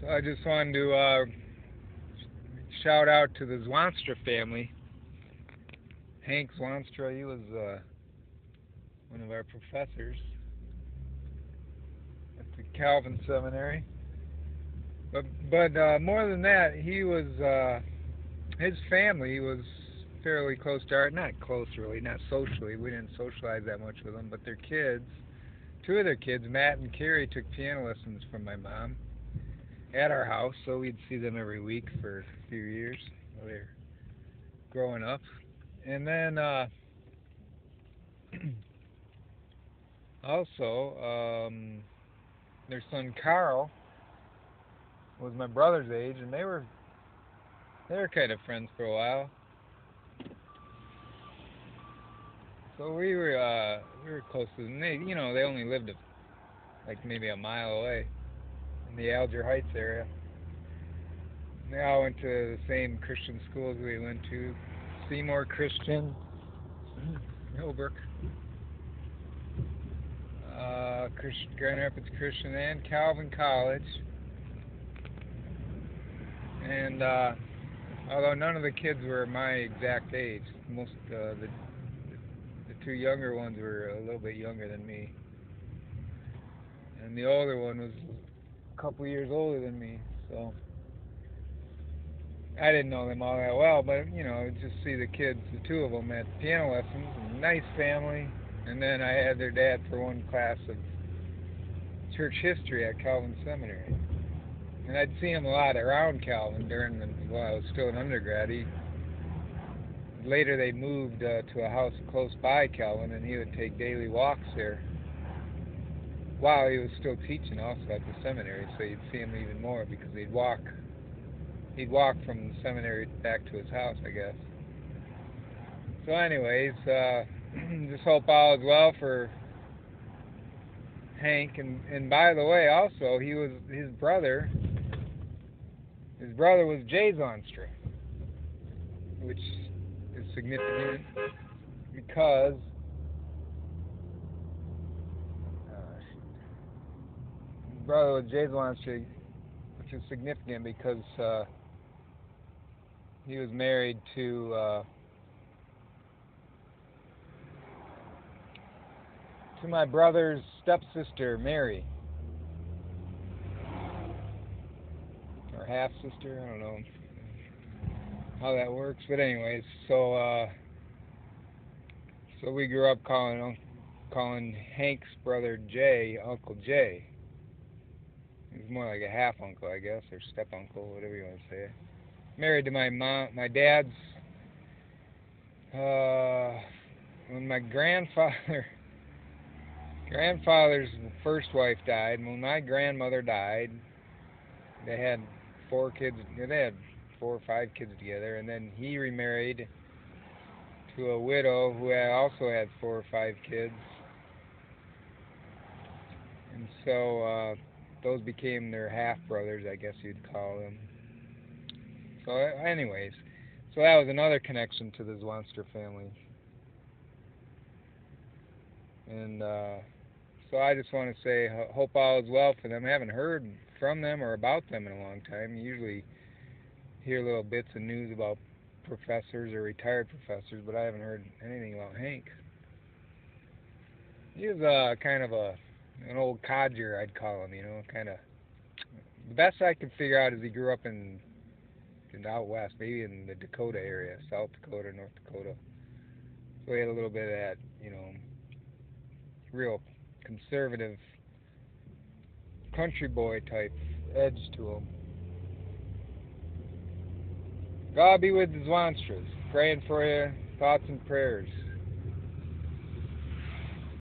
So I just wanted to shout out to the ZWAANSTRA family. Hank ZWAANSTRA, he was one of our professors at the Calvin Seminary. But more than that, he was his family was fairly close to our, not close really, not socially. We didn't socialize that much with them, but their kids, two of their kids, Matt and Kerry, took piano lessons from my mom at our house, so we'd see them every week for a few years while they were growing up. And then also, their son KARL was my brother's age, and they were kind of friends for a while. So we were close to them. They only lived like maybe a mile away in the Alger Heights area. And they all went to the same Christian schools we went to: Seymour Christian, Millbrook, Grand Rapids Christian, and Calvin College. And although none of the kids were my exact age, most the two younger ones were a little bit younger than me, and the older one was a couple years older than me. So I didn't know them all that well, but just see the kids, the two of them, at piano lessons. And nice family. And then I had their dad for one class of church history at Calvin Seminary. And I'd see him a lot around Calvin while I was still an undergrad. Later they moved to a house close by Calvin, and he would take daily walks there while he was still teaching also at the seminary. So you'd see him even more because he'd walk from the seminary back to his house, I guess. So anyways, just hope all is well for Hank. And by the way, also, his brother was Jay ZWAANSTRA, which is significant because his brother was Jay ZWAANSTRA, which is significant because he was married to my brother's stepsister, Mary, or half sister. I don't know how that works, but anyways, so we grew up calling Hank's brother Jay Uncle Jay. He was more like a half uncle, I guess, or step uncle, whatever you want to say. Married to my dad's when my grandfather's first wife died. When my grandmother died, they had 4 kids. They had 4 or 5 kids together, and then he remarried to a widow who also had 4 or 5 kids, and so those became their half brothers, I guess you'd call them. So anyways, so that was another connection to the ZWAANSTRA family. And so I just want to say, hope all is well for them. I haven't heard from them or about them in a long time. You usually hear little bits of news about professors or retired professors, but I haven't heard anything about Hank. He was kind of an old codger, I'd call him, kind of. The best I could figure out is he grew up in out west, maybe in the Dakota area, South Dakota, North Dakota. So he had a little bit of that, real conservative country boy type edge to him. God be with the ZWAANSTRAs. Praying for you. Thoughts and prayers.